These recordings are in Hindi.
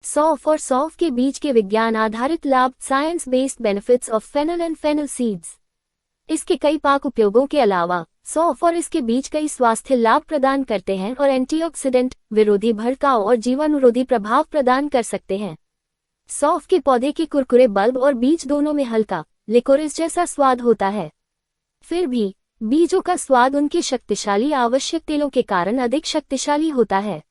सौंफ और सौंफ के बीज के विज्ञान आधारित लाभ, science based benefits of fennel and fennel seeds. इसके कई पाक उपयोगों के अलावा सौंफ और इसके बीज कई स्वास्थ्य लाभ प्रदान करते हैं और एंटीऑक्सीडेंट, विरोधी भड़काव और जीवाणुरोधी प्रभाव प्रदान कर सकते हैं। सौंफ के पौधे के कुरकुरे बल्ब और बीज दोनों में हल्का लिकोरिस जैसा स्वाद होता है। फिर भी बीजों का स्वाद उनके शक्तिशाली आवश्यक तेलों के कारण अधिक शक्तिशाली होता है।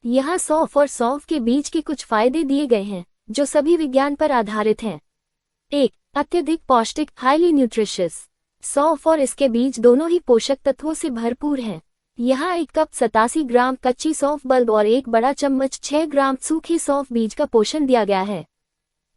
यहाँ सौंफ और सौंफ के बीज के कुछ फायदे दिए गए हैं जो सभी विज्ञान पर आधारित हैं। 1. अत्यधिक पौष्टिक, हाईली न्यूट्रिशियस। सौंफ और इसके बीज दोनों ही पोषक तत्वों से भरपूर हैं। यहाँ 1 कप 87 ग्राम कच्ची सौंफ बल्ब और 1 बड़ा चम्मच 6 ग्राम सूखी सौंफ बीज का पोषण दिया गया है।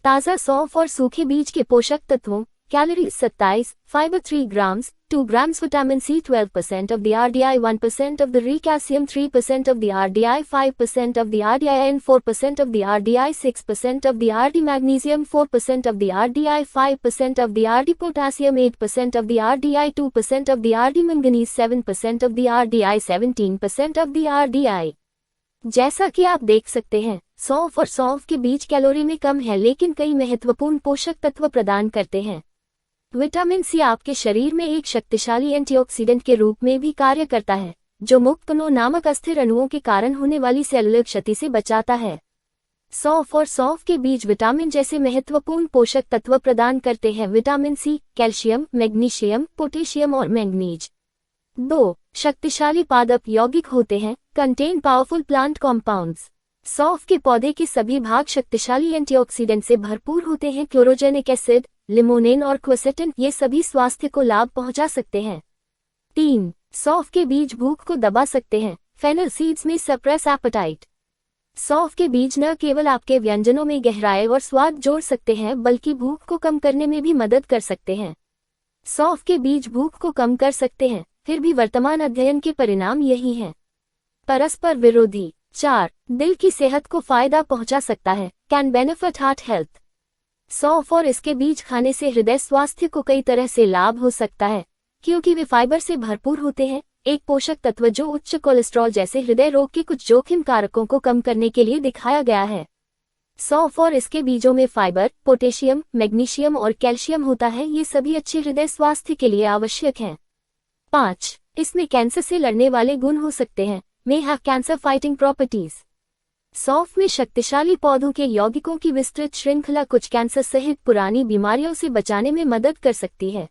ताज़ा सौंफ और सूखे बीज के पोषक तत्वों, calories 27, fibre 3 grams, 2 grams vitamin C, 12% of the RDI, 1% of the Re, calcium 3% of the RDI, 5% of the RDIN, 4% of the RDI, 6% of the RD, magnesium 4% of the RDI, 5% of the RD, potassium 8% of the RDI, 2% of the RD, manganese 7% of the RDI, 17% of the RDI। जैसा कि आप देख सकते हैं, सौंफ और सौंफ के बीज कैलोरी में कम है लेकिन कई महत्वपूर्ण पोषक तत्व प्रदान करते हैं। विटामिन सी आपके शरीर में एक शक्तिशाली एंटीऑक्सीडेंट के रूप में भी कार्य करता है, जो मुक्तनो नामक अस्थिर अणुओं के कारण होने वाली सेलुलर क्षति से बचाता है। सौंफ और सौंफ के बीज विटामिन जैसे महत्वपूर्ण पोषक तत्व प्रदान करते हैं। Vitamin C, calcium, magnesium, potassium और मैंगनीज। 2. शक्तिशाली पादप यौगिक होते हैं, कंटेन पावरफुल प्लांट कॉम्पाउंड्स। सौंफ के पौधे के सभी भाग शक्तिशाली एंटीऑक्सीडेंट से भरपूर होते हैं। क्लोरोजेनिक एसिड, लिमोनिन और क्वेसेटिन ये सभी स्वास्थ्य को लाभ पहुंचा सकते हैं। 3. सौंफ के बीज भूख को दबा सकते हैं। फेनल सीड्स में सप्रेस एपेटाइट। सौंफ के बीज न केवल आपके व्यंजनों में गहराई और स्वाद जोड़ सकते हैं बल्कि भूख को कम करने में भी मदद कर सकते हैं। सौंफ के बीज भूख को कम कर सकते हैं, फिर भी वर्तमान अध्ययन के परिणाम यही हैं। परस्पर विरोधी। 4. दिल की सेहत को फायदा पहुंचा सकता है, कैन बेनिफिट हार्ट हेल्थ। सौंफ और इसके बीज खाने से हृदय स्वास्थ्य को कई तरह से लाभ हो सकता है, क्योंकि वे फाइबर से भरपूर होते हैं, एक पोषक तत्व जो उच्च कोलेस्ट्रॉल जैसे हृदय रोग के कुछ जोखिम कारकों को कम करने के लिए दिखाया गया है। सौंफ और इसके बीजों में फाइबर, पोटेशियम, मैग्नीशियम और कैल्शियम होता है, ये सभी अच्छे हृदय स्वास्थ्य के लिए आवश्यक हैं। 5. इसमें कैंसर से लड़ने वाले गुण हो सकते हैं, may have cancer fighting properties. सौंफ में शक्तिशाली पौधों के यौगिकों की विस्तृत श्रृंखला कुछ कैंसर सहित पुरानी बीमारियों से बचाने में मदद कर सकती है।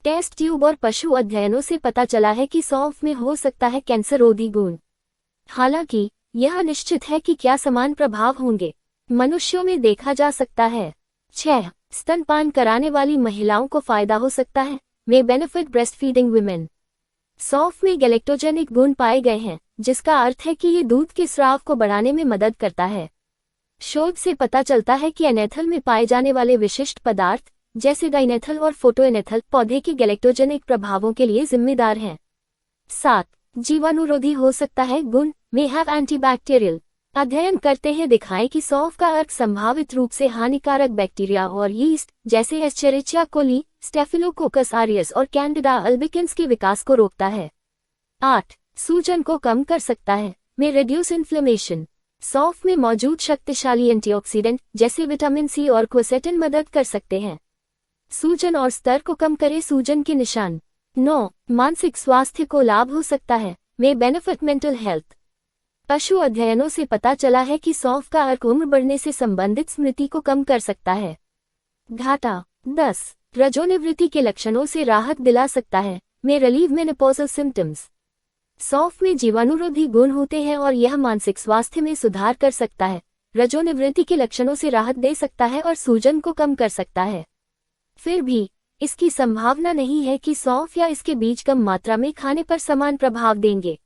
टेस्ट ट्यूब और पशु अध्ययनों से पता चला है कि सौंफ में हो सकता है कैंसररोधी गुण। हालांकि यह निश्चित है कि क्या समान प्रभाव होंगे, मनुष्यों में देखा जा सकता है। 6. स्तनपान कराने वाली महिलाओं को फायदा हो सकता है, मे बेनिफिट ब्रेस्ट फीडिंग वुमेन। सौंफ में गैलेक्टोजेनिक गुण पाए गए हैं, जिसका अर्थ है कि ये दूध के स्राव को बढ़ाने में मदद करता है। शोध से पता चलता है कि एनेथल में पाए जाने वाले विशिष्ट पदार्थ जैसे डाइनेथल और फोटोएनेथल पौधे के गैलेक्टोजेनिक प्रभावों के लिए जिम्मेदार हैं। 7. जीवाणुरोधी हो सकता है गुण, मे हैव एंटीबैक्टीरियल। अध्ययन करते हैं दिखाएं कि सौंफ का अर्क संभावित रूप से हानिकारक बैक्टीरिया और यीस्ट जैसे एस्चेरिचिया कोली, स्टेफिलोकोकस आरियस और कैंडिडा अल्बिकेंस के विकास को रोकता है। 8. सूजन को कम कर सकता है, में रिड्यूस इन्फ्लेमेशन। सौंफ में मौजूद शक्तिशाली एंटीऑक्सीडेंट जैसे विटामिन सी और क्वेसेटिन मदद कर सकते हैं। सूजन और स्तर को कम करे सूजन के निशान। 9. मानसिक स्वास्थ्य को लाभ हो सकता है, में बेनिफिट मेंटल हेल्थ। पशु अध्ययनों से पता चला है कि सौंफ का अर्क उम्र बढ़ने से संबंधित स्मृति को कम कर सकता है। घाटा। 10. रजोनिवृत्ति के लक्षणों से राहत दिला सकता है, में रिलीव मेनोपॉजल सिम्टम्स। सौंफ में जीवाणुरोधी गुण होते हैं और यह मानसिक स्वास्थ्य में सुधार कर सकता है, रजोनिवृत्ति के लक्षणों से राहत दे सकता है और सूजन को कम कर सकता है। फिर भी इसकी संभावना नहीं है कि सौंफ या इसके बीज कम मात्रा में खाने पर समान प्रभाव देंगे।